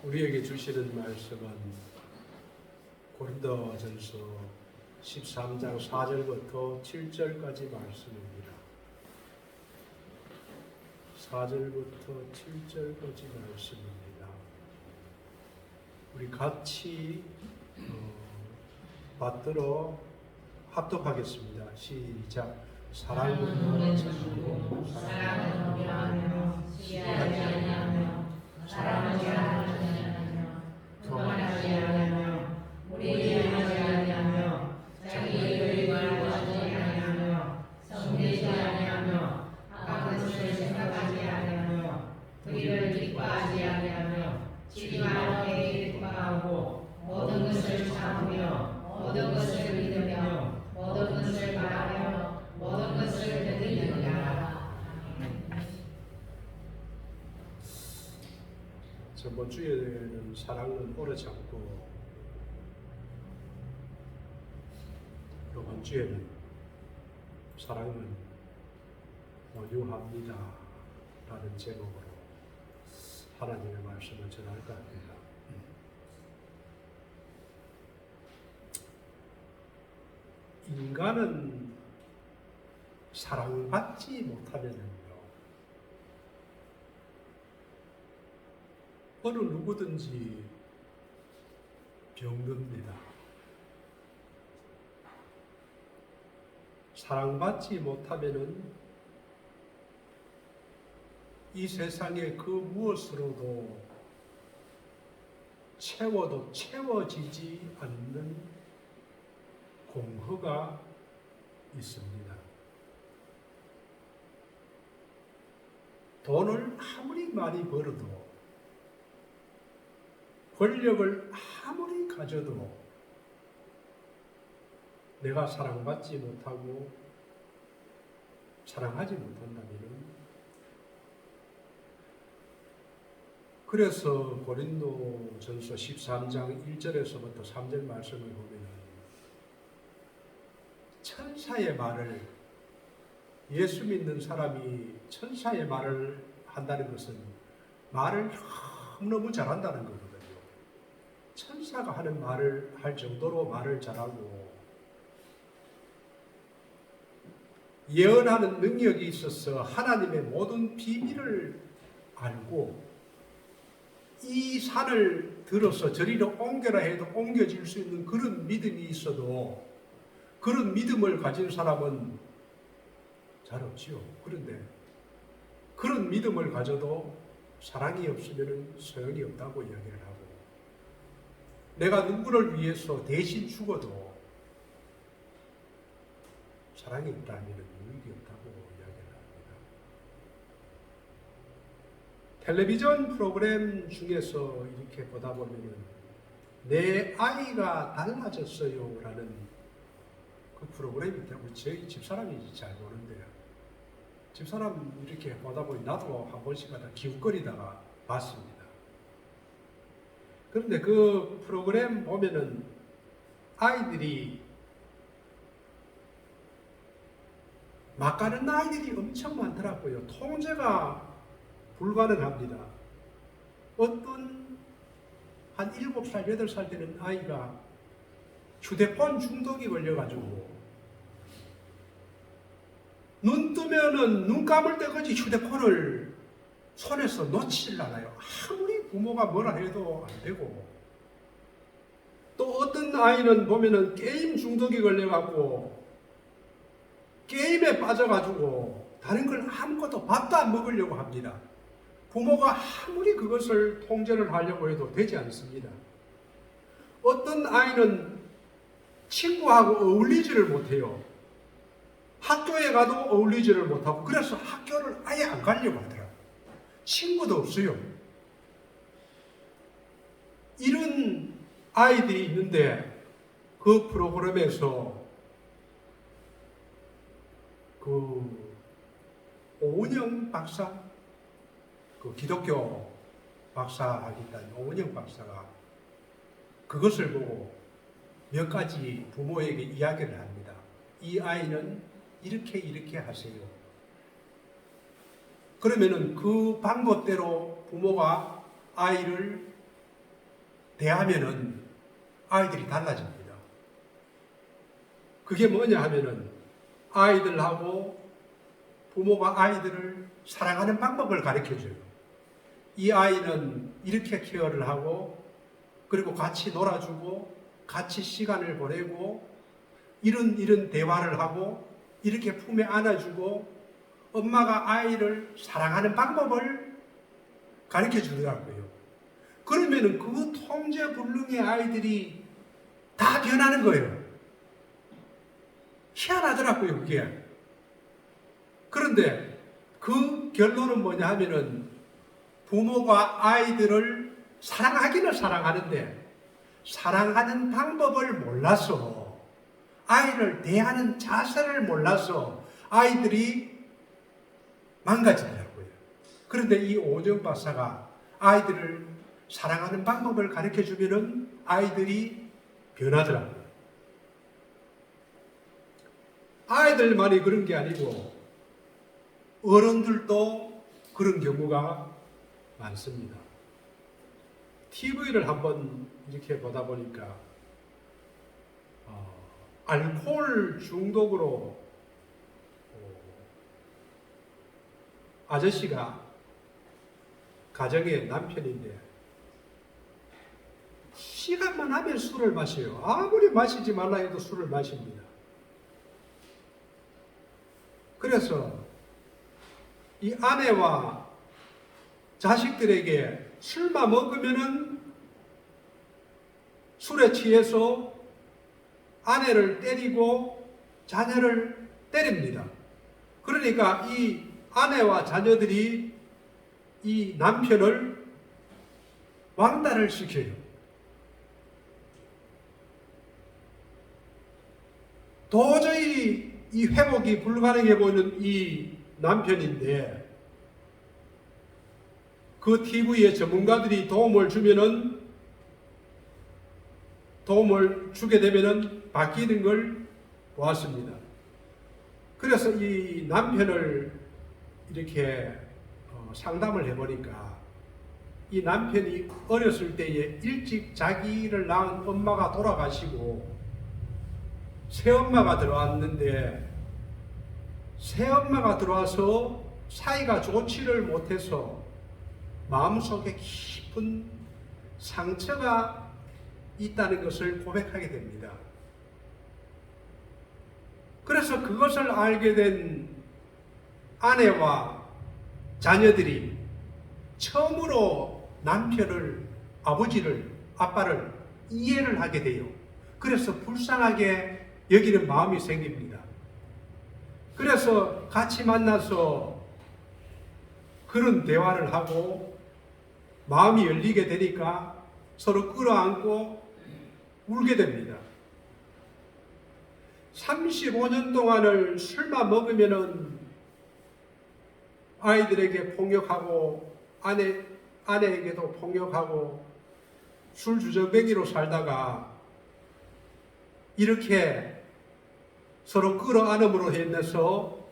우리에게 주시는 말씀은 고린도전서 13장 4절부터 7절까지 말씀입니다. 4절부터 7절까지 말씀입니다. 우리 같이 받들어 합독하겠습니다. 시작. 사랑은 참고 사랑은 미워하며 시기하지 아니하며 사랑하지 아니하며 도망하지 아니하며 무리하지 아니하며 자기 의를 구하지 아니하며 성내지 아니하며 악한 것을 생각하지 아니하며 불의를 기뻐하지 아니하며 지리만하게 기뻐하고 모든 것을 참으며 모든 것을 믿으며 모든 것을 바라며 모든 것을 견디느니라. 저번 주에는 사랑은 오래 참고, 이번 주에는 사랑은 온유합니다 라는 제목으로 하나님의 말씀을 전할까 합니다. 인간은 사랑받지 못하면요, 어느 누구든지 병듭니다. 사랑받지 못하면은 이 세상의 그 무엇으로도 채워도 채워지지 않는 공허가 있습니다. 돈을 아무리 많이 벌어도, 권력을 아무리 가져도 내가 사랑받지 못하고 사랑하지 못한다면, 그래서 고린도전서 13장 1절에서부터 3절 말씀을 보면 천사의 말을, 예수 믿는 사람이 천사의 말을 한다는 것은 말을 너무 잘한다는 거거든요. 천사가 하는 말을 할 정도로 말을 잘하고 예언하는 능력이 있어서 하나님의 모든 비밀을 알고, 이 산을 들어서 저리로 옮겨라 해도 옮겨질 수 있는 그런 믿음이 있어도 그런 믿음을 가진 사람은 잘 없지요. 그런데 그런 믿음을 가져도 사랑이 없으면 소용이 없다고 이야기를 하고, 내가 누구를 위해서 대신 죽어도 사랑이 없다면 유익이 없다고 이야기를 합니다. 텔레비전 프로그램 중에서 이렇게 보다 보면 내 아이가 달라졌어요 라는 그 프로그램이 있다고 저희 집사람이 잘 보는데요. 집사람 이렇게 보다 보니 나도 한 번씩마다 기웃거리다가 봤습니다. 그런데 그 프로그램 보면은 아이들이 막 가는 아이들이 엄청 많더라고요. 통제가 불가능합니다. 어떤 한 7살, 8살 되는 아이가 휴대폰 중독이 걸려가지고 눈 뜨면은 눈 감을 때까지 휴대폰을 손에서 놓질 않아요. 아무리 부모가 뭐라 해도 안 되고, 또 어떤 아이는 보면은 게임 중독이 걸려갖고 게임에 빠져가지고 다른 걸 아무것도 밥도 안 먹으려고 합니다. 부모가 아무리 그것을 통제를 하려고 해도 되지 않습니다. 어떤 아이는 친구하고 어울리지를 못해요. 학교에 가도 어울리지를 못하고, 그래서 학교를 아예 안 가려고 하더라고요. 친구도 없어요. 이런 아이들이 있는데 그 프로그램에서 그 오은영 박사, 그 기독교 박사 하겠다는 오은영 박사가 그것을 보고 몇 가지 부모에게 이야기를 합니다. 이 아이는 이렇게 하세요. 그러면은 그 방법대로 부모가 아이를 대하면은 아이들이 달라집니다. 그게 뭐냐 하면은 아이들하고 부모가 아이들을 사랑하는 방법을 가르쳐줘요. 이 아이는 이렇게 케어를 하고 그리고 같이 놀아주고 같이 시간을 보내고 이런 대화를 하고 이렇게 품에 안아주고 엄마가 아이를 사랑하는 방법을 가르쳐 주더라고요. 그러면은 그 통제불능의 아이들이 다 변하는 거예요. 희한하더라고요, 그게. 그런데 그 결론은 뭐냐 하면은 부모가 아이들을 사랑하기는 사랑하는데 사랑하는 방법을 몰라서 아이를 대하는 자세를 몰라서 아이들이 망가지더라고요. 그런데 이 오정 박사가 아이들을 사랑하는 방법을 가르쳐 주면은 아이들이 변하더라고요. 아이들만이 그런 게 아니고 어른들도 그런 경우가 많습니다. TV를 한번 이렇게 보다 보니까 알코올 중독으로 아저씨가 가정의 남편인데 시간만 하면 술을 마셔요. 아무리 마시지 말라 해도 술을 마십니다. 그래서 이 아내와 자식들에게 술만 먹으면은 술에 취해서 아내를 때리고 자녀를 때립니다. 그러니까 이 아내와 자녀들이 이 남편을 왕따를 시켜요. 도저히 이 회복이 불가능해 보이는 이 남편인데 그 TV에 전문가들이 도움을 주게 되면은 바뀌는 걸 보았습니다. 그래서 이 남편을 이렇게 상담을 해보니까 이 남편이 어렸을 때에 일찍 자기를 낳은 엄마가 돌아가시고 새엄마가 들어왔는데 새엄마가 들어와서 사이가 좋지를 못해서 마음속에 깊은 상처가 있다는 것을 고백하게 됩니다. 그래서 그것을 알게 된 아내와 자녀들이 처음으로 남편을, 아빠를 이해를 하게 돼요. 그래서 불쌍하게 여기는 마음이 생깁니다. 그래서 같이 만나서 그런 대화를 하고 마음이 열리게 되니까 서로 끌어안고 울게 됩니다. 35년 동안을 술만 먹으면은 아이들에게 폭력하고 아내에게도 폭력하고 술주정뱅이로 살다가 이렇게 서로 끌어안음으로 인해서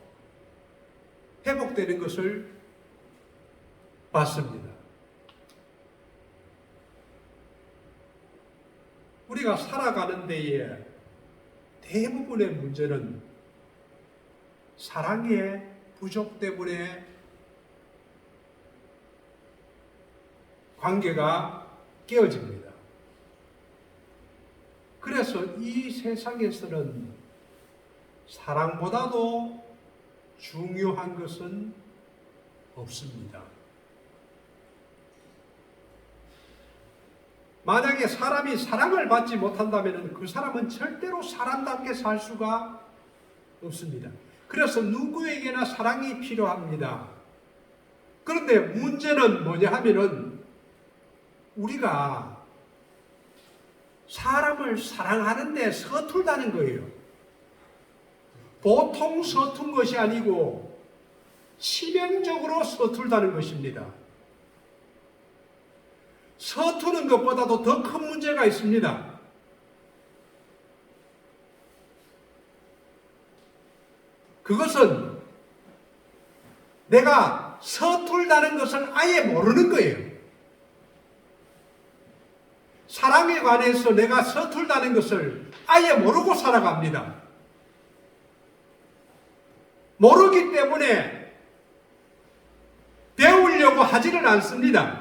회복되는 것을 봤습니다. 우리가 살아가는 데에 대부분의 문제는 사랑의 부족 때문에 관계가 깨어집니다. 그래서 이 세상에서는 사랑보다도 중요한 것은 없습니다. 만약에 사람이 사랑을 받지 못한다면 그 사람은 절대로 사람답게 살 수가 없습니다. 그래서 누구에게나 사랑이 필요합니다. 그런데 문제는 뭐냐 하면은 우리가 사람을 사랑하는데 서툴다는 거예요. 보통 서툰 것이 아니고 치명적으로 서툴다는 것입니다. 서투는 것보다도 더 큰 문제가 있습니다. 그것은 내가 서툴다는 것을 아예 모르는 거예요. 사랑에 관해서 내가 서툴다는 것을 아예 모르고 살아갑니다. 모르기 때문에 배우려고 하지를 않습니다.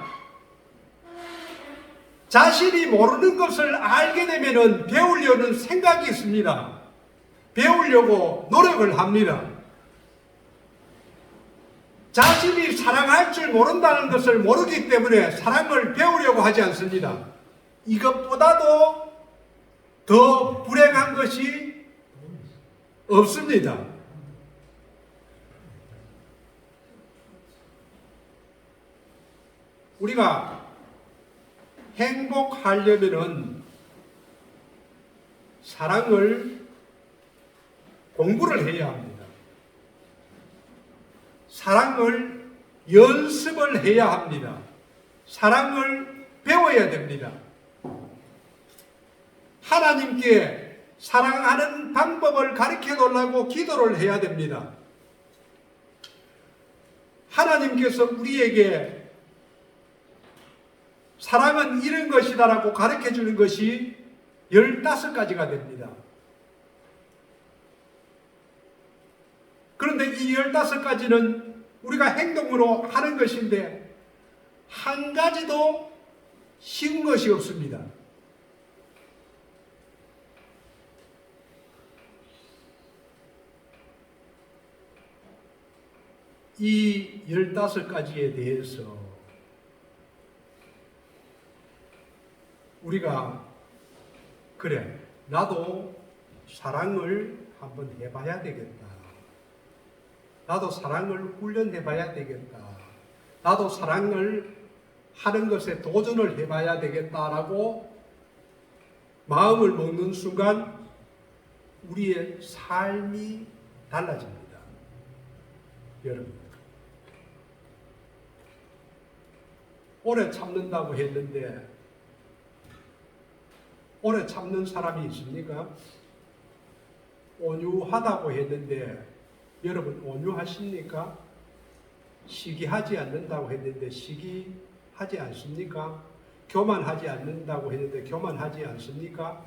자신이 모르는 것을 알게 되면 배우려는 생각이 있습니다. 배우려고 노력을 합니다. 자신이 사랑할 줄 모른다는 것을 모르기 때문에 사랑을 배우려고 하지 않습니다. 이것보다도 더 불행한 것이 없습니다. 우리가 행복하려면은 사랑을 공부를 해야 합니다. 사랑을 연습을 해야 합니다. 사랑을 배워야 됩니다. 하나님께 사랑하는 방법을 가르쳐 달라고 기도를 해야 됩니다. 하나님께서 우리에게 사랑은 이런 것이다라고 가르쳐 주는 것이 15가지가 됩니다. 그런데 이 15가지는 우리가 행동으로 하는 것인데 한 가지도 쉬운 것이 없습니다. 이 15가지에 대해서 우리가 그래, 나도 사랑을 한번 해봐야 되겠다. 나도 사랑을 훈련해봐야 되겠다. 나도 사랑을 하는 것에 도전을 해봐야 되겠다라고 마음을 먹는 순간 우리의 삶이 달라집니다. 여러분, 오래 참는다고 했는데 오래 참는 사람이 있습니까? 온유하다고 했는데 여러분 온유하십니까? 시기하지 않는다고 했는데 시기하지 않습니까? 교만하지 않는다고 했는데 교만하지 않습니까?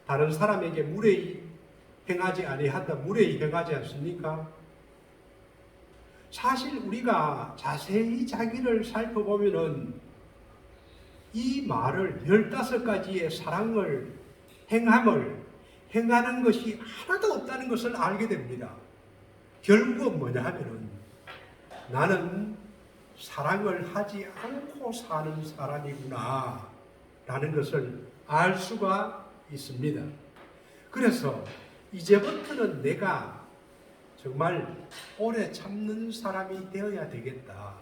다른 사람에게 무례히 행하지 아니한다 무례히 행하지 않습니까? 사실 우리가 자세히 자기를 살펴보면은 이 말을 15가지의 사랑을 행하는 것이 하나도 없다는 것을 알게 됩니다. 결국은 뭐냐 하면은 나는 사랑을 하지 않고 사는 사람이구나 라는 것을 알 수가 있습니다. 그래서 이제부터는 내가 정말 오래 참는 사람이 되어야 되겠다.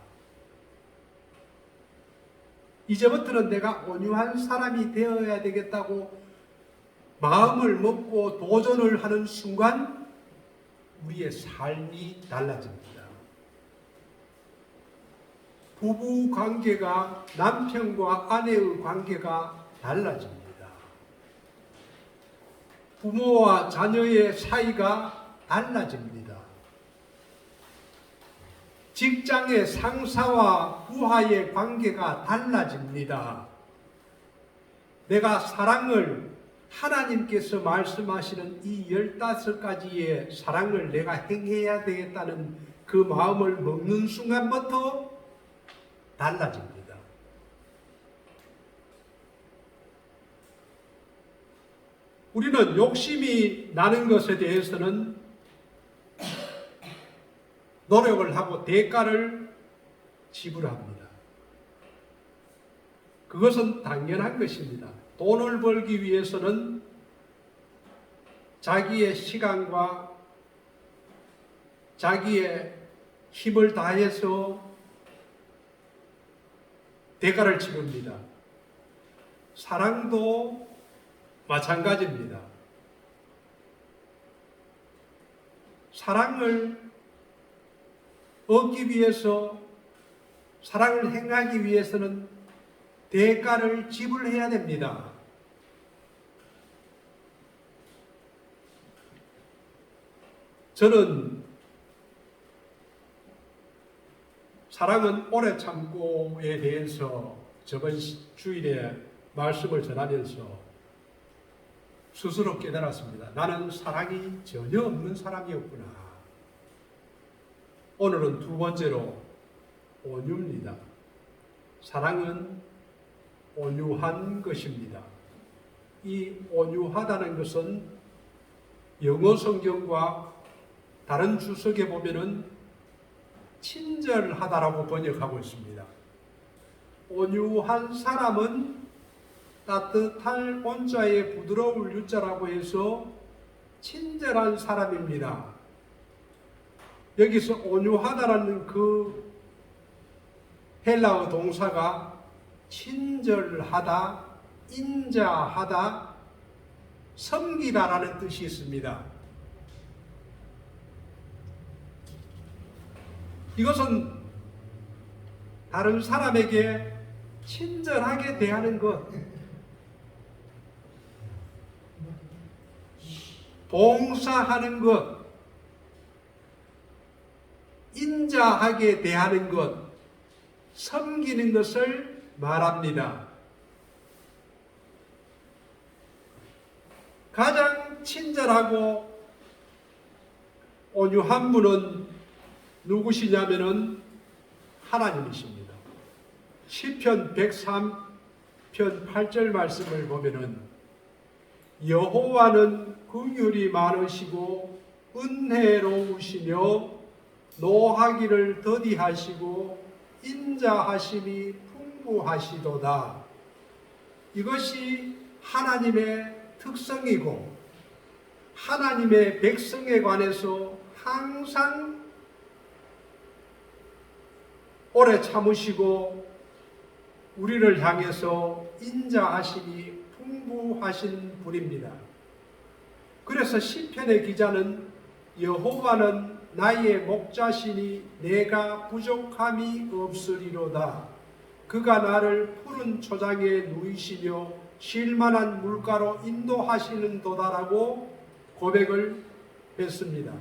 이제부터는 내가 온유한 사람이 되어야 되겠다고 마음을 먹고 도전을 하는 순간 우리의 삶이 달라집니다. 부부 관계가 남편과 아내의 관계가 달라집니다. 부모와 자녀의 사이가 달라집니다. 직장의 상사와 부하의 관계가 달라집니다. 내가 사랑을 하나님께서 말씀하시는 이 15가지의 사랑을 내가 행해야 되겠다는 그 마음을 먹는 순간부터 달라집니다. 우리는 욕심이 나는 것에 대해서는 노력을 하고 대가를 지불합니다. 그것은 당연한 것입니다. 돈을 벌기 위해서는 자기의 시간과 자기의 힘을 다해서 대가를 치릅니다. 사랑도 마찬가지입니다. 사랑을 얻기 위해서, 사랑을 행하기 위해서는 대가를 지불해야 됩니다. 저는 사랑은 오래 참고에 대해서 저번 주일에 말씀을 전하면서 스스로 깨달았습니다. 나는 사랑이 전혀 없는 사람이었구나. 오늘은 두 번째로 온유입니다. 사랑은 온유한 것입니다. 이 온유하다는 것은 영어 성경과 다른 주석에 보면은 친절하다라고 번역하고 있습니다. 온유한 사람은 따뜻할 온자에 부드러울 유자라고 해서 친절한 사람입니다. 여기서 온유하다라는 그 헬라어 동사가 친절하다, 인자하다, 섬기다라는 뜻이 있습니다. 이것은 다른 사람에게 친절하게 대하는 것, 봉사하는 것, 인자하게 대하는 것, 섬기는 것을 말합니다. 가장 친절하고 온유한 분은 누구시냐면은 하나님이십니다. 시편 103편 8절 말씀을 보면은 여호와는 긍휼이 많으시고 은혜로우시며 노하기를 더디하시고 인자하심이 풍부하시도다. 이것이 하나님의 특성이고 하나님의 백성에 관해서 항상 오래 참으시고 우리를 향해서 인자하심이 풍부하신 분입니다. 그래서 시편의 기자는 여호와는 나의 목자시니 내가 부족함이 없으리로다. 그가 나를 푸른 초장에 누이시며 쉴만한 물가로 인도하시는 도다라고 고백을 했습니다.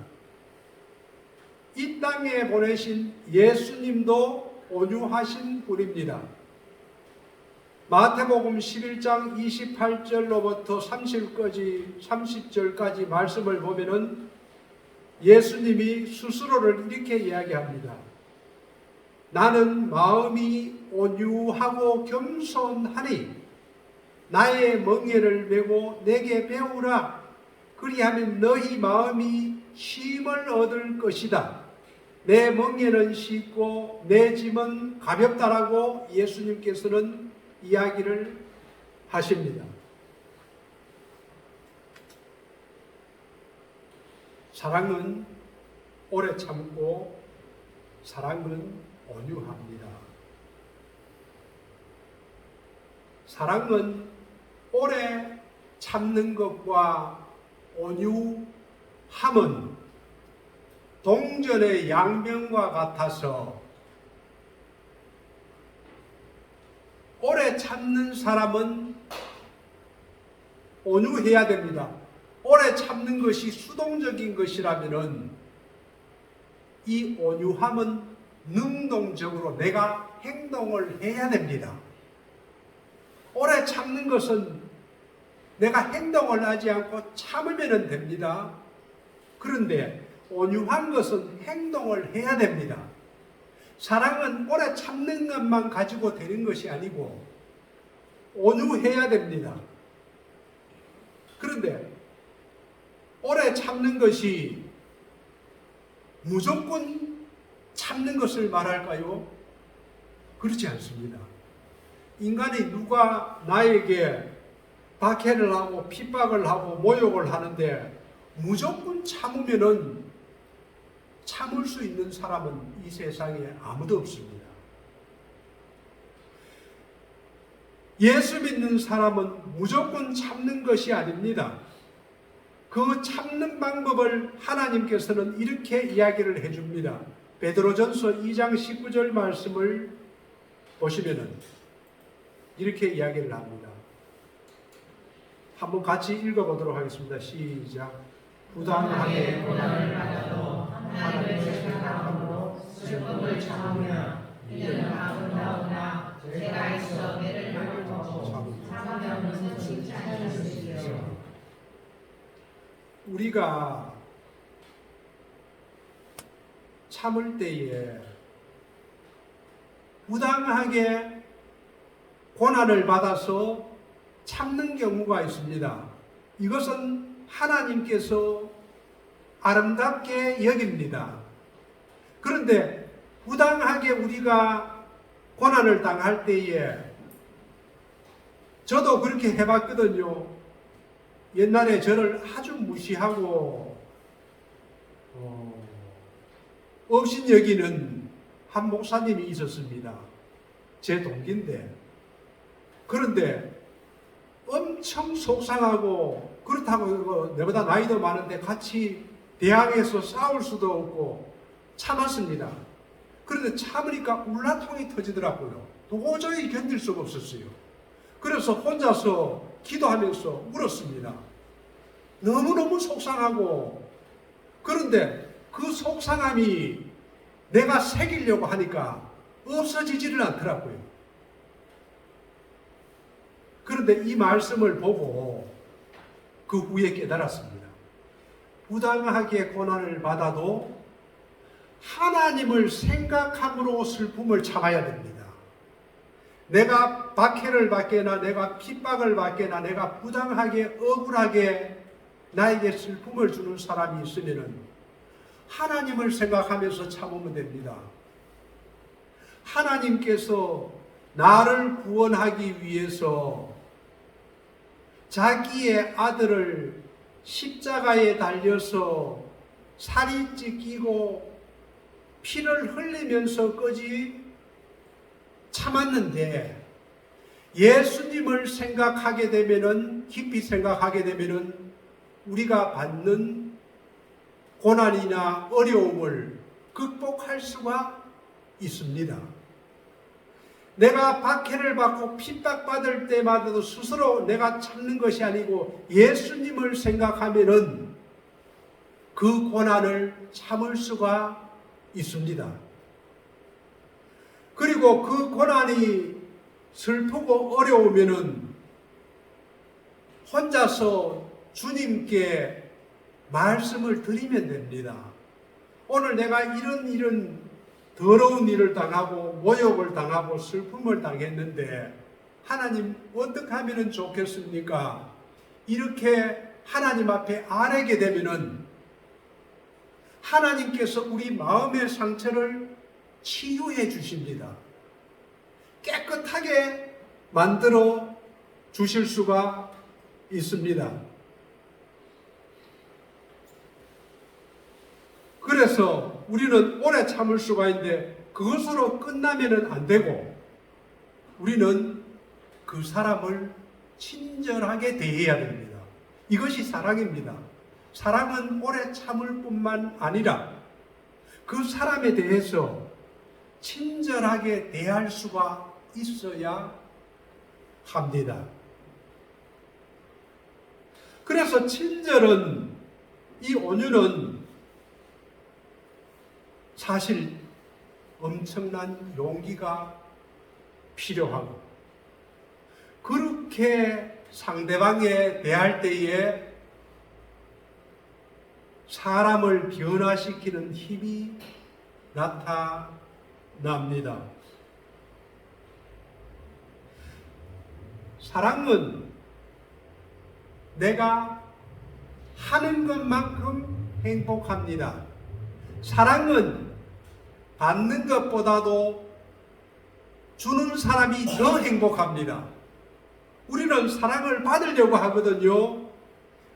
이 땅에 보내신 예수님도 온유하신 분입니다. 마태복음 11장 28절로부터 30절까지 말씀을 보면은 예수님이 스스로를 이렇게 이야기합니다. 나는 마음이 온유하고 겸손하니 나의 멍에를 메고 내게 배우라. 그리하면 너희 마음이 쉼을 얻을 것이다. 내 멍에는 쉽고 내 짐은 가볍다라고 예수님께서는 이야기를 하십니다. 사랑은 오래 참고 사랑은 온유합니다. 사랑은 오래 참는 것과 온유함은 동전의 양면과 같아서 오래 참는 사람은 온유해야 됩니다. 오래 참는 것이 수동적인 것이라면은 이 온유함은 능동적으로 내가 행동을 해야 됩니다. 오래 참는 것은 내가 행동을 하지 않고 참으면 됩니다. 그런데 온유한 것은 행동을 해야 됩니다. 사랑은 오래 참는 것만 가지고 되는 것이 아니고 온유해야 됩니다. 그런데 오래 참는 것이 무조건 참는 것을 말할까요? 그렇지 않습니다. 인간이 누가 나에게 박해를 하고 핍박을 하고 모욕을 하는데 무조건 참으면은 참을 수 있는 사람은 이 세상에 아무도 없습니다. 예수 믿는 사람은 무조건 참는 것이 아닙니다. 그 참는 방법을 하나님께서는 이렇게 이야기를 해줍니다. 베드로전서 2장 19절 말씀을 보시면은 이렇게 이야기를 합니다. 한번 같이 읽어보도록 하겠습니다. 시작. 부당하게 고난을 받아도 하나님을 생각하고 슬픔을 참으며 이는 아름다우나 죄가 있어 매를 받고 참으시고 참으면 칭찬해 주시오. 우리가 참을 때에 부당하게 고난을 받아서 참는 경우가 있습니다. 이것은 하나님께서 아름답게 여깁니다. 그런데 부당하게 우리가 고난을 당할 때에 저도 그렇게 해봤거든요. 옛날에 저를 아주 무시하고 없인 여기는 한 목사님이 있었습니다. 제 동기인데. 그런데 엄청 속상하고 그렇다고 내보다 나이도 많은데 같이 대항해서 싸울 수도 없고 참았습니다. 그런데 참으니까 울라통이 터지더라고요. 도저히 견딜 수가 없었어요. 그래서 혼자서 기도하면서 울었습니다. 너무너무 속상하고, 그런데 그 속상함이 내가 새기려고 하니까 없어지지를 않더라고요. 그런데 이 말씀을 보고 그 후에 깨달았습니다. 부당하게 고난을 받아도 하나님을 생각함으로 슬픔을 참아야 됩니다. 내가 박해를 받거나 내가 핍박을 받거나 내가 부당하게 억울하게 나에게 슬픔을 주는 사람이 있으면 하나님을 생각하면서 참으면 됩니다. 하나님께서 나를 구원하기 위해서 자기의 아들을 십자가에 달려서 살이 찢기고 피를 흘리면서까지 참았는데, 예수님을 생각하게 되면은, 깊이 생각하게 되면은 우리가 받는 고난이나 어려움을 극복할 수가 있습니다. 내가 박해를 받고 핍박받을 때마다도 스스로 내가 참는 것이 아니고 예수님을 생각하면은 그 고난을 참을 수가 있습니다. 그리고 그 고난이 슬프고 어려우면은 혼자서 주님께 말씀을 드리면 됩니다. 오늘 내가 이런 더러운 일을 당하고 모욕을 당하고 슬픔을 당했는데 하나님 어떻게 하면 좋겠습니까? 이렇게 하나님 앞에 아뢰게 되면은 하나님께서 우리 마음의 상처를 치유해 주십니다. 깨끗하게 만들어 주실 수가 있습니다. 그래서 우리는 오래 참을 수가 있는데 그것으로 끝나면 안 되고 우리는 그 사람을 친절하게 대해야 됩니다. 이것이 사랑입니다. 사랑은 오래 참을 뿐만 아니라 그 사람에 대해서 친절하게 대할 수가 있어야 합니다. 그래서 친절은, 이 온유는 사실 엄청난 용기가 필요하고, 그렇게 상대방에 대할 때에 사람을 변화시키는 힘이 나타납니다. 사랑은 내가 하는 것만큼 행복합니다. 사랑은 받는 것보다도 주는 사람이 더 행복합니다. 우리는 사랑을 받으려고 하거든요.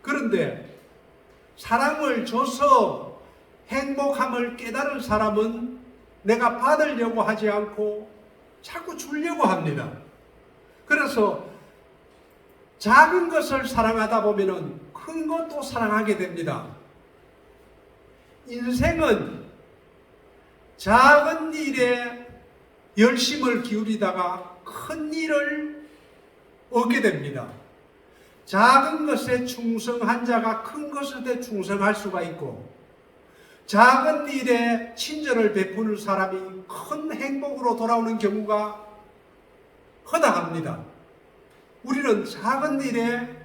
그런데 사랑을 줘서 행복함을 깨달은 사람은 내가 받으려고 하지 않고 자꾸 주려고 합니다. 그래서 작은 것을 사랑하다 보면 큰 것도 사랑하게 됩니다. 인생은 작은 일에 열심을 기울이다가 큰 일을 얻게 됩니다. 작은 것에 충성한 자가 큰 것에 충성할 수가 있고, 작은 일에 친절을 베푸는 사람이 큰 행복으로 돌아오는 경우가 허다합니다. 우리는 작은 일에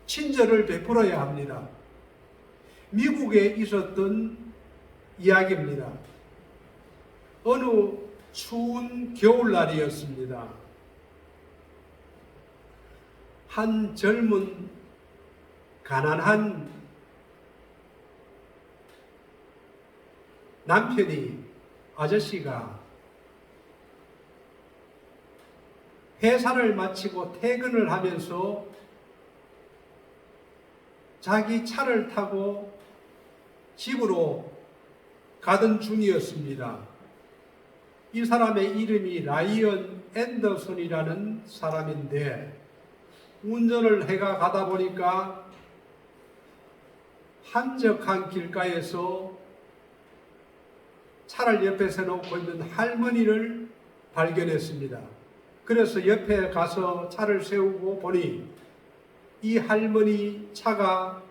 친절을 베풀어야 합니다. 미국에 있었던 이야기입니다. 어느 추운 겨울날이었습니다. 한 젊은 가난한 아저씨가 회사를 마치고 퇴근을 하면서 자기 차를 타고 집으로 가던 중이었습니다. 이 사람의 이름이 라이언 앤더슨이라는 사람인데 운전을 해가 가다 보니까 한적한 길가에서 차를 옆에 세워놓고 있는 할머니를 발견했습니다. 그래서 옆에 가서 차를 세우고 보니 이 할머니 차가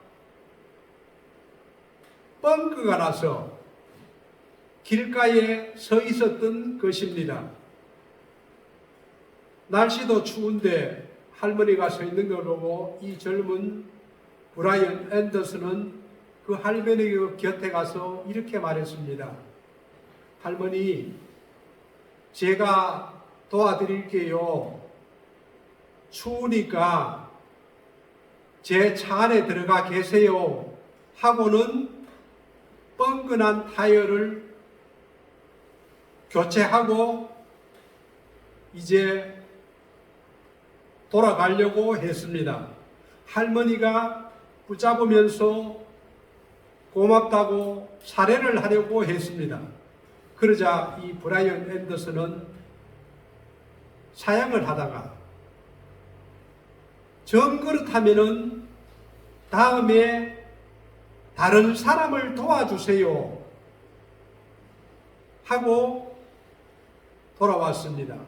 뻥크가 나서 길가에 서 있었던 것입니다. 날씨도 추운데 할머니가 서 있는 걸 보고 이 젊은 브라이언 앤더슨은 그 할머니 곁에 가서 이렇게 말했습니다. 할머니, 제가 도와드릴게요. 추우니까 제 차 안에 들어가 계세요. 하고는 뻥끈한 타이어를 교체하고 이제 돌아가려고 했습니다. 할머니가 붙잡으면서 고맙다고 사례를 하려고 했습니다. 그러자 이 브라이언 앤더슨은 사양을 하다가 정 그렇다면은 다음에 다른 사람을 도와주세요 하고 돌아왔습니다.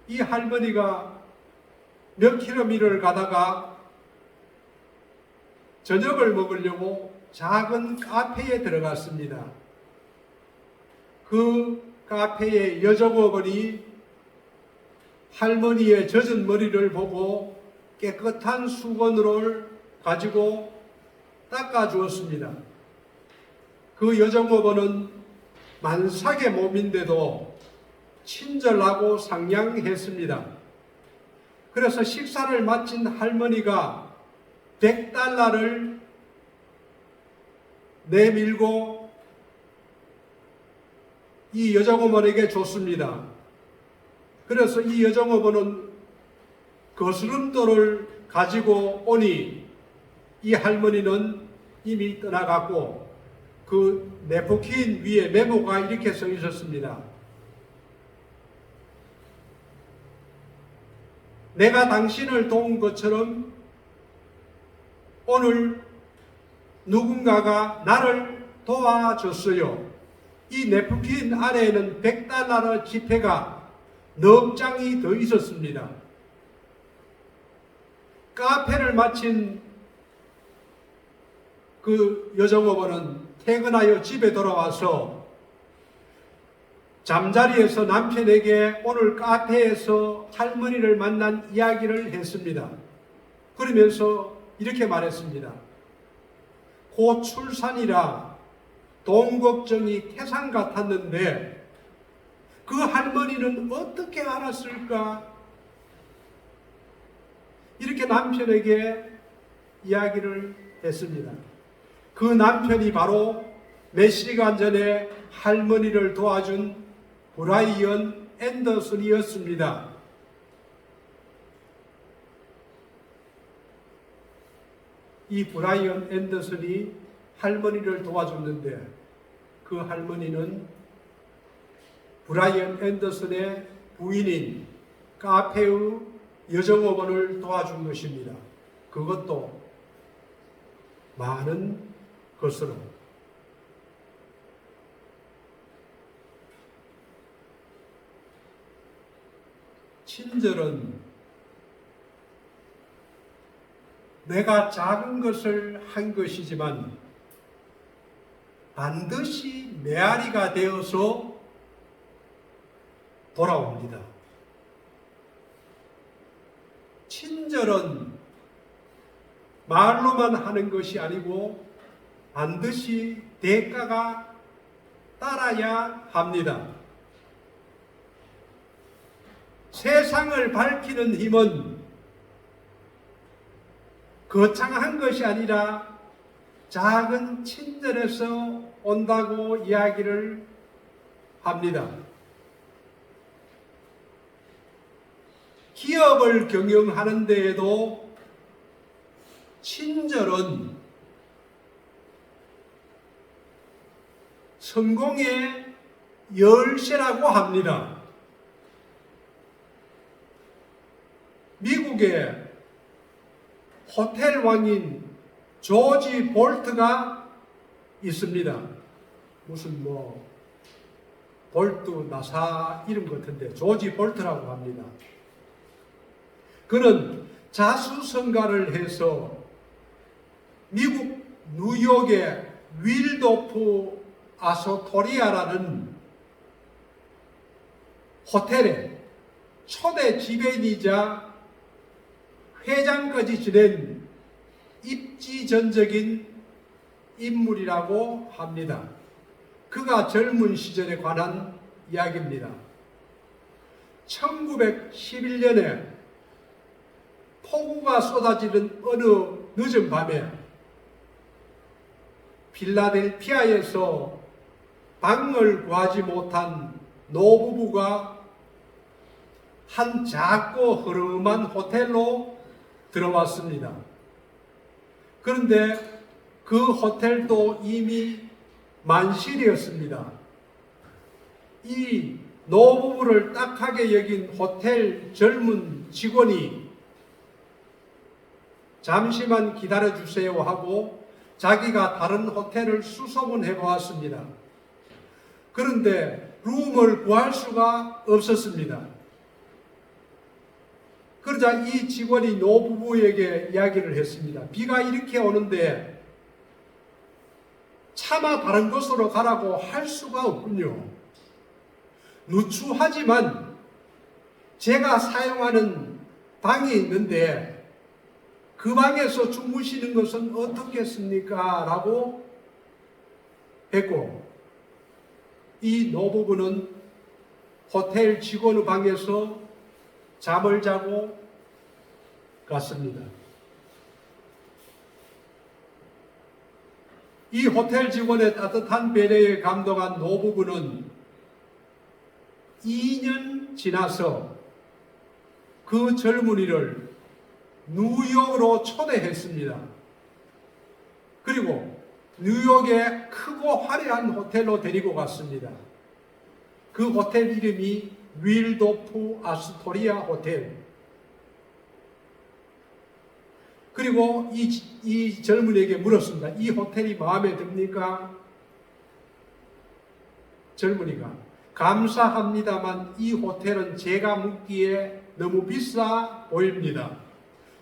이 할머니가 몇 킬로미터를 가다가 저녁을 먹으려고 작은 카페에 들어갔습니다. 그 카페의 여종업원이 할머니의 젖은 머리를 보고 깨끗한 수건을 가지고 닦아주었습니다. 그 여종업원은 만삭의 몸인데도 친절하고 상냥했습니다. 그래서 식사를 마친 할머니가 $100를 내밀고 이 여종업원에게 줬습니다. 그래서 이 여종업원은 거스름돌을 가지고 오니 이 할머니는 이미 떠나갔고 그 네프킨 위에 메모가 이렇게 써 있었습니다. 내가 당신을 도운 것처럼 오늘 누군가가 나를 도와줬어요. 이 네프킨 아래에는 $100 지폐가 4장이 더 있었습니다. 카페를 마친 그 여종업원은 퇴근하여 집에 돌아와서 잠자리에서 남편에게 오늘 카페에서 할머니를 만난 이야기를 했습니다. 그러면서 이렇게 말했습니다. 곧 출산이라 돈 걱정이 태산 같았는데 그 할머니는 어떻게 알았을까? 이렇게 남편에게 이야기를 했습니다. 그 남편이 바로 몇 시간 전에 할머니를 도와준 브라이언 앤더슨이었습니다. 이 브라이언 앤더슨이 할머니를 도와줬는데 그 할머니는 브라이언 앤더슨의 부인인 카페의 여종업원을 도와준 것입니다. 그것도 많은 것으로. 친절은 내가 작은 것을 한 것이지만 반드시 메아리가 되어서 돌아옵니다. 친절은 말로만 하는 것이 아니고 반드시 대가가 따라야 합니다. 세상을 밝히는 힘은 거창한 것이 아니라 작은 친절에서 온다고 이야기를 합니다. 기업을 경영하는 데에도 친절은 성공의 열쇠라고 합니다. 미국의 호텔 왕인 조지 볼트가 있습니다. 무슨 볼트 나사 이름 같은데 조지 볼트라고 합니다. 그는 자수성가를 해서 미국 뉴욕의 윌도프 아스토리아라는 호텔의 초대 지배인이자 회장까지 지낸 입지전적인 인물이라고 합니다. 그가 젊은 시절에 관한 이야기입니다. 1911년에 폭우가 쏟아지는 어느 늦은 밤에 필라델피아에서 방을 구하지 못한 노부부가 한 작고 허름한 호텔로 들어왔습니다. 그런데 그 호텔도 이미 만실이었습니다. 이 노부부를 딱하게 여긴 호텔 젊은 직원이 잠시만 기다려주세요 하고 자기가 다른 호텔을 수소문해 보았습니다. 그런데 룸을 구할 수가 없었습니다. 그러자 이 직원이 노부부에게 이야기를 했습니다. 비가 이렇게 오는데 차마 다른 곳으로 가라고 할 수가 없군요. 누추하지만 제가 사용하는 방이 있는데 그 방에서 주무시는 것은 어떻겠습니까? 라고 했고, 이 노부부는 호텔 직원의 방에서 잠을 자고 갔습니다. 이 호텔 직원의 따뜻한 배려에 감동한 노부부는 2년 지나서 그 젊은이를 뉴욕으로 초대했습니다. 그리고 뉴욕의 크고 화려한 호텔로 데리고 갔습니다. 그 호텔 이름이 윌도프 아스토리아 호텔. 그리고 이 젊은이에게 물었습니다. 이 호텔이 마음에 듭니까? 젊은이가 감사합니다만 이 호텔은 제가 묵기에 너무 비싸 보입니다.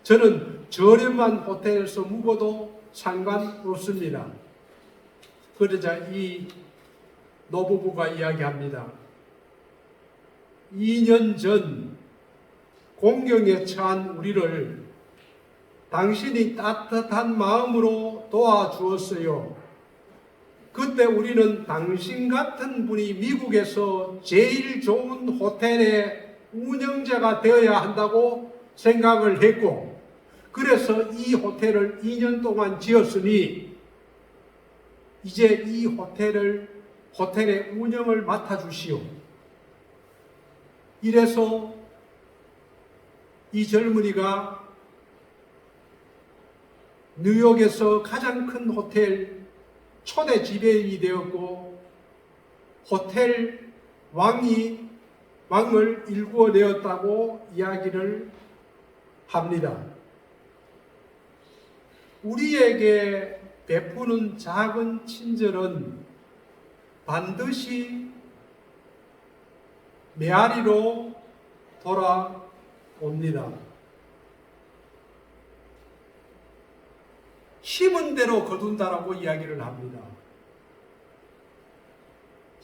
저는 저렴한 호텔에서 묵어도 상관없습니다. 그러자 이 노부부가 이야기합니다. 2년 전 공경에 처한 우리를 당신이 따뜻한 마음으로 도와주었어요. 그때 우리는 당신 같은 분이 미국에서 제일 좋은 호텔의 운영자가 되어야 한다고 생각을 했고, 그래서 이 호텔을 2년 동안 지었으니 이제 이 호텔의 운영을 맡아주시오. 이래서 이 젊은이가 뉴욕에서 가장 큰 호텔 초대 지배인이 되었고 호텔 왕을 일구어내었다고 이야기를 합니다. 우리에게 베푸는 작은 친절은 반드시 메아리로 돌아옵니다. 심은 대로 거둔다라고 이야기를 합니다.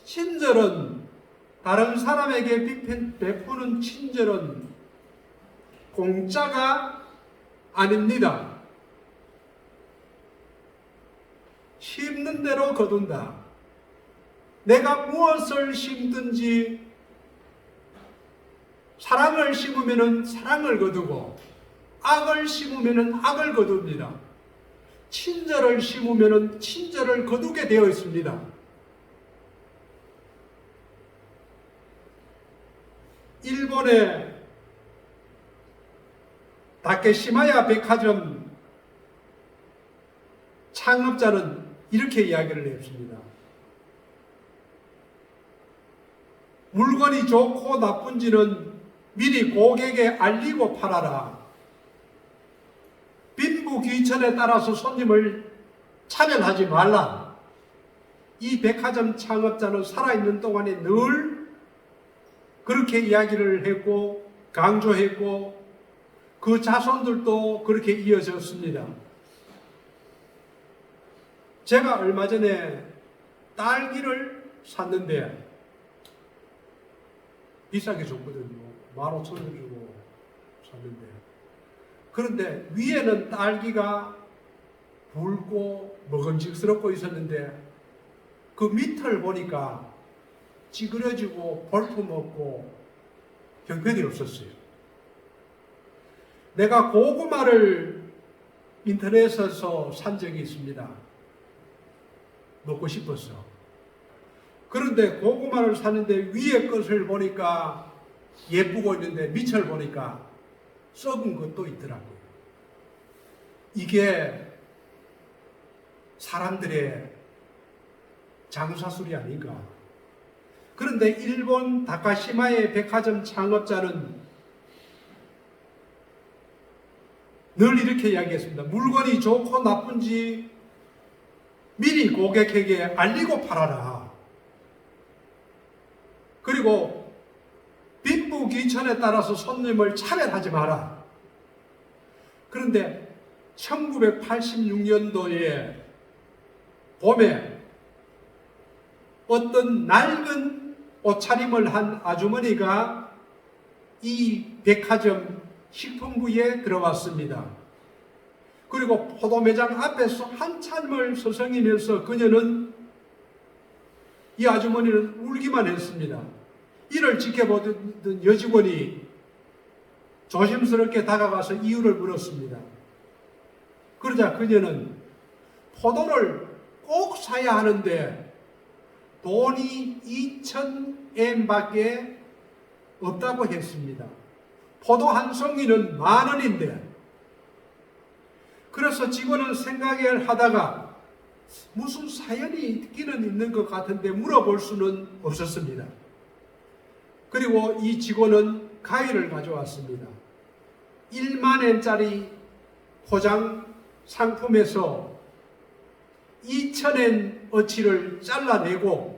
친절은, 다른 사람에게 베푸는 친절은 공짜가 아닙니다. 심는 대로 거둔다. 내가 무엇을 심든지 사랑을 심으면 사랑을 거두고 악을 심으면 악을 거둡니다. 친절을 심으면 친절을 거두게 되어 있습니다. 일본의 다케시마야 백화점 창업자는 이렇게 이야기를 했습니다. 물건이 좋고 나쁜지는 미리 고객에 알리고 팔아라. 빈부 귀천에 따라서 손님을 차별하지 말라. 이 백화점 창업자는 살아있는 동안에 늘 그렇게 이야기를 했고 강조했고 그 자손들도 그렇게 이어졌습니다. 제가 얼마 전에 딸기를 샀는데 비싸게 줬거든요. 15,000원 주고 샀는데 그런데 위에는 딸기가 붉고 먹음직스럽고 있었는데 그 밑을 보니까 찌그러지고 볼품없고 형편이 없었어요. 내가 고구마를 인터넷에서 산 적이 있습니다. 먹고 싶었어. 그런데 고구마를 사는데 위에 것을 보니까 예쁘고 있는데 밑을 보니까 썩은 것도 있더라고요. 이게 사람들의 장사술이 아닌가. 그런데 일본 다카시마의 백화점 창업자는 늘 이렇게 이야기했습니다. 물건이 좋고 나쁜지 미리 고객에게 알리고 팔아라. 그리고 빈부 귀천에 따라서 손님을 차별하지 마라. 그런데 1986년도에 봄에 어떤 낡은 옷차림을 한 아주머니가 이 백화점 식품부에 들어왔습니다. 그리고 포도매장 앞에서 한참을 서성이면서 그녀는 이 아주머니는 울기만 했습니다. 이를 지켜보던 여직원이 조심스럽게 다가가서 이유를 물었습니다. 그러자 그녀는 포도를 꼭 사야 하는데 돈이 2,000엔밖에 없다고 했습니다. 포도 한 송이는 10,000원인데 그래서 직원은 생각을 하다가 무슨 사연이 있기는 있는 것 같은데 물어볼 수는 없었습니다. 그리고 이 직원은 가위를 가져왔습니다. 10,000엔짜리 포장 상품에서 2,000엔 어치를 잘라내고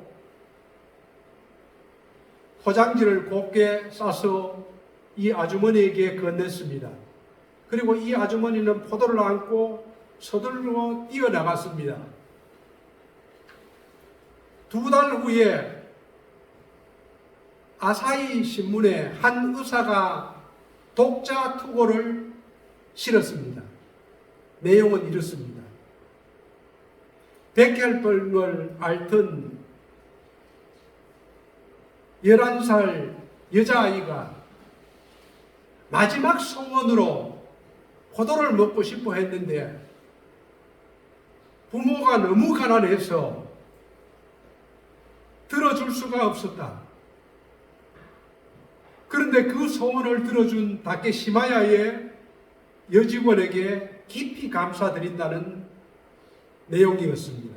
포장지를 곱게 싸서 이 아주머니에게 건넸습니다. 그리고 이 아주머니는 포도를 안고 서둘러 뛰어나갔습니다. 2달 후에 아사히 신문에 한 의사가 독자 투고를 실었습니다. 내용은 이렇습니다. 백혈병을 앓던 11살 여자아이가 마지막 소원으로 포도를 먹고 싶어 했는데 부모가 너무 가난해서 들어줄 수가 없었다. 그런데 그 소원을 들어준 다케시마야의 여직원에게 깊이 감사드린다는 내용이었습니다.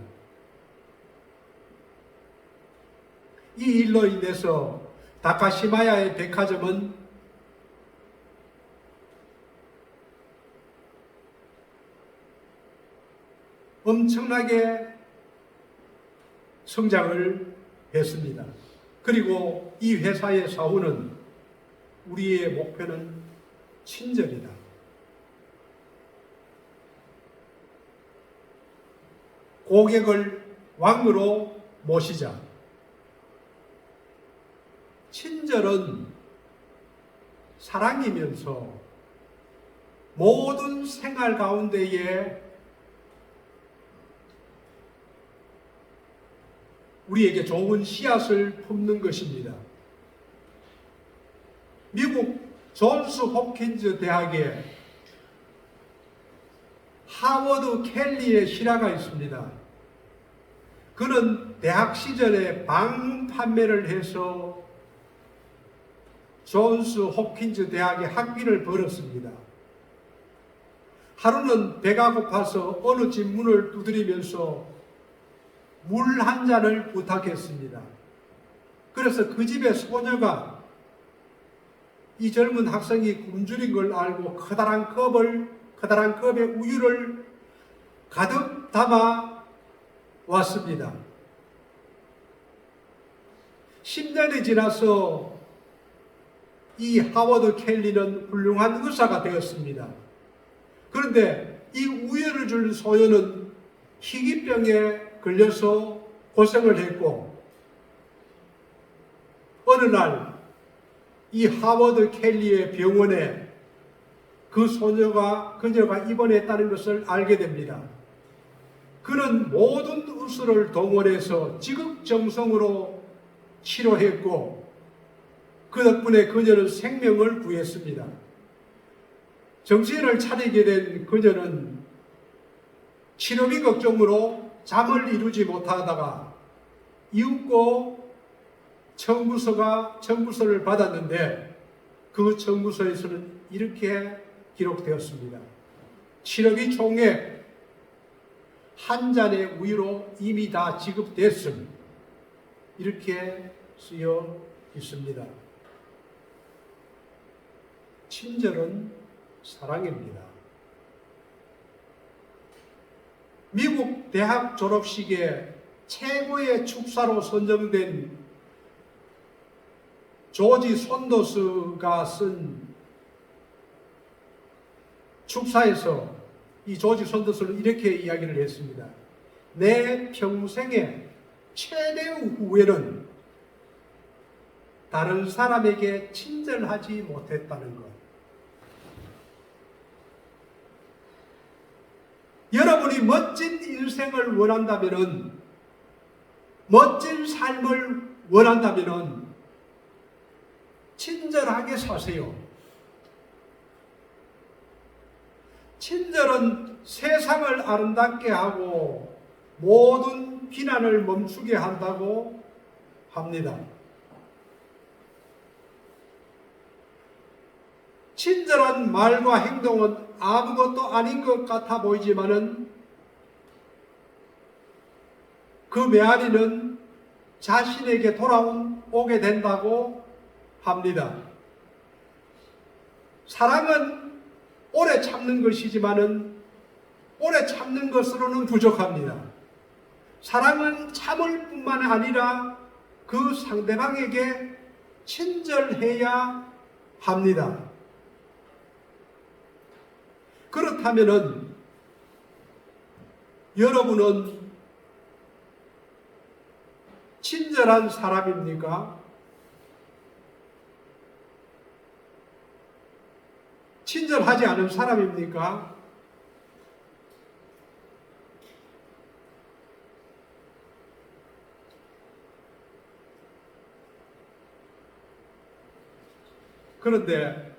이 일로 인해서 다카시마야의 백화점은 엄청나게 성장을 했습니다. 그리고 이 회사의 사원은 우리의 목표는 친절이다. 고객을 왕으로 모시자. 친절은 사랑이면서 모든 생활 가운데에 우리에게 좋은 씨앗을 품는 것입니다. 미국 존스 홉킨즈 대학에 하워드 켈리의 실화가 있습니다. 그는 대학 시절에 방 판매를 해서 존스 홉킨즈 대학의 학비를 벌었습니다. 하루는 배가 고파서 어느 집 문을 두드리면서 물 한 잔을 부탁했습니다. 그래서 그 집의 소녀가 이 젊은 학생이 굶주린 걸 알고 커다란 컵에 우유를 가득 담아 왔습니다. 10년이 지나서 이 하워드 켈리는 훌륭한 의사가 되었습니다. 그런데 이 우유를 준 소녀는 희귀병에 걸려서 고생을 했고, 어느 날 이 하워드 켈리의 병원에 그녀가 입원했다는 것을 알게 됩니다. 그는 모든 의술을 동원해서 지극정성으로 치료했고, 그 덕분에 그녀는 생명을 구했습니다. 정신을 차리게 된 그녀는 치료비 걱정으로 잠을 이루지 못하다가 이웃고 청구서를 받았는데, 그 청구서에서는 이렇게 기록되었습니다. 치료비 총액 한 잔의 우유로 이미 다 지급됐음, 이렇게 쓰여 있습니다. 친절은 사랑입니다. 미국 대학 졸업식에 최고의 축사로 선정된 조지 손더스가 쓴 축사에서 이 조지 손더스는 이렇게 이야기를 했습니다. 내 평생의 최대의 후회는 다른 사람에게 친절하지 못했다는 것. 여러분이 멋진 인생을 원한다면은, 멋진 삶을 원한다면은 친절하게 사세요. 친절은 세상을 아름답게 하고 모든 비난을 멈추게 한다고 합니다. 친절한 말과 행동은 아무것도 아닌 것 같아 보이지만은 그 메아리는 자신에게 돌아오게 된다고 합니다. 사랑은 오래 참는 것이지만은 오래 참는 것으로는 부족합니다. 사랑은 참을 뿐만 아니라 그 상대방에게 친절해야 합니다. 그렇다면은 여러분은 친절한 사람입니까? 친절하지 않은 사람입니까? 그런데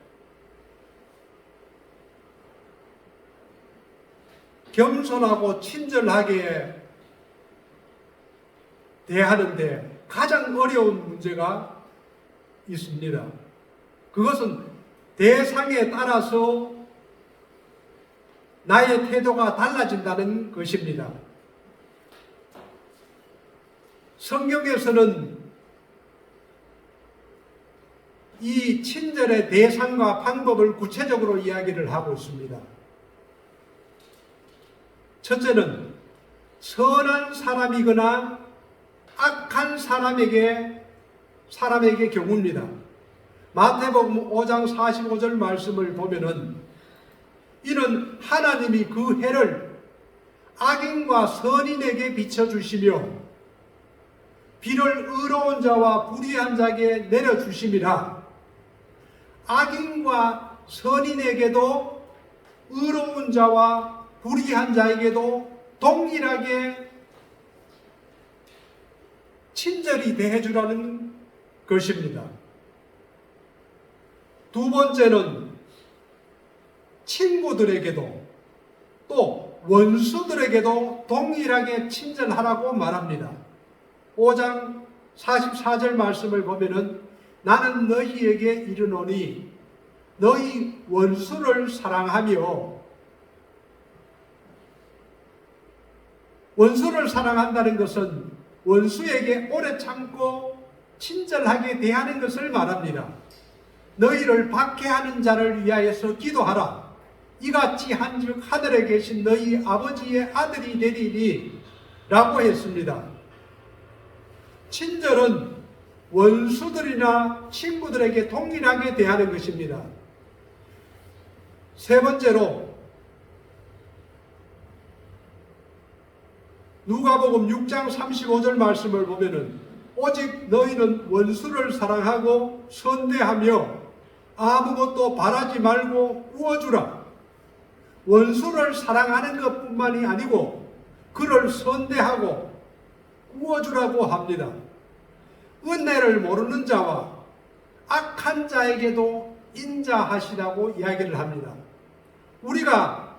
겸손하고 친절하게 대하는데 가장 어려운 문제가 있습니다. 그것은 대상에 따라서 나의 태도가 달라진다는 것입니다. 성경에서는 이 친절의 대상과 방법을 구체적으로 이야기를 하고 있습니다. 첫째는 선한 사람이거나 악한 사람에게 경우입니다. 마태복음 5장 45절 말씀을 보면은 이는 하나님이 그 해를 악인과 선인에게 비춰주시며 비를 의로운 자와 불의한 자에게 내려주심이라. 악인과 선인에게도 의로운 자와 불의한 자에게도 동일하게 친절히 대해주라는 것입니다. 두 번째는 친구들에게도 또 원수들에게도 동일하게 친절하라고 말합니다. 5장 44절 말씀을 보면은 나는 너희에게 이르노니 너희 원수를 사랑하며, 원수를 사랑한다는 것은 원수에게 오래 참고 친절하게 대하는 것을 말합니다. 너희를 박해하는 자를 위하여서 기도하라. 이같이 한즉 하늘에 계신 너희 아버지의 아들이 되리니 라고 했습니다. 친절은 원수들이나 친구들에게 동일하게 대하는 것입니다. 세 번째로 누가복음 6장 35절 말씀을 보면은 오직 너희는 원수를 사랑하고 선대하며 아무것도 바라지 말고 구워주라. 원수를 사랑하는 것뿐만이 아니고 그를 선대하고 구워주라고 합니다. 은혜를 모르는 자와 악한 자에게도 인자하시라고 이야기를 합니다. 우리가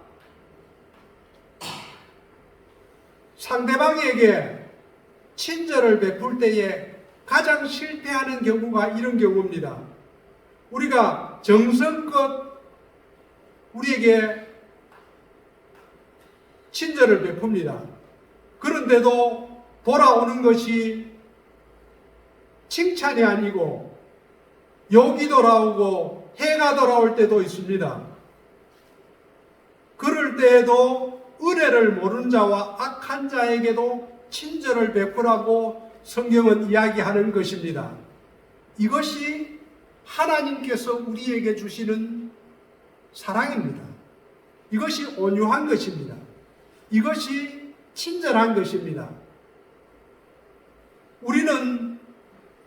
상대방에게 친절을 베풀 때에 가장 실패하는 경우가 이런 경우입니다. 우리가 정성껏 우리에게 친절을 베풉니다. 그런데도 돌아오는 것이 칭찬이 아니고 욕이 돌아오고 해가 돌아올 때도 있습니다. 그럴 때에도 은혜를 모르는 자와 악한 자에게도 친절을 베푸라고 성경은 이야기하는 것입니다. 이것이 하나님께서 우리에게 주시는 사랑입니다. 이것이 온유한 것입니다. 이것이 친절한 것입니다. 우리는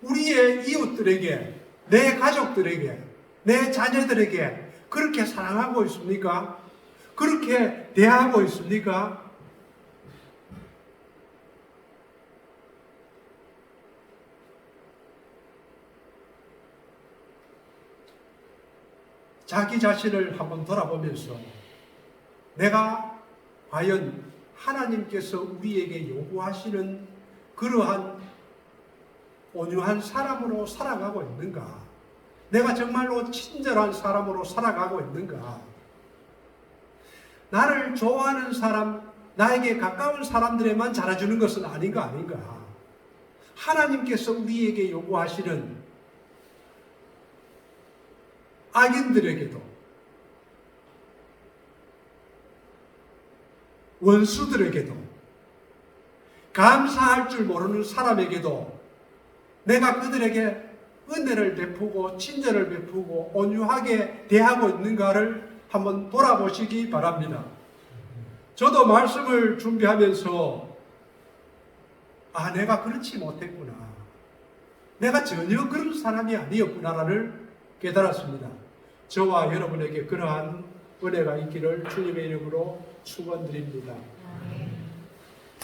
우리의 이웃들에게, 내 가족들에게, 내 자녀들에게 그렇게 사랑하고 있습니까? 그렇게 대하고 있습니까? 자기 자신을 한번 돌아보면서 내가 과연 하나님께서 우리에게 요구하시는 그러한 온유한 사람으로 살아가고 있는가? 내가 정말로 친절한 사람으로 살아가고 있는가? 나를 좋아하는 사람, 나에게 가까운 사람들에만 잘해주는 것은 아닌가? 하나님께서 우리에게 요구하시는 악인들에게도, 원수들에게도, 감사할 줄 모르는 사람에게도 내가 그들에게 은혜를 베푸고 친절을 베푸고 온유하게 대하고 있는가를 한번 돌아보시기 바랍니다. 저도 말씀을 준비하면서 내가 그렇지 못했구나. 내가 전혀 그런 사람이 아니었구나를 깨달았습니다. 저와 여러분에게 그러한 은혜가 있기를 주님의 이름으로 축원드립니다.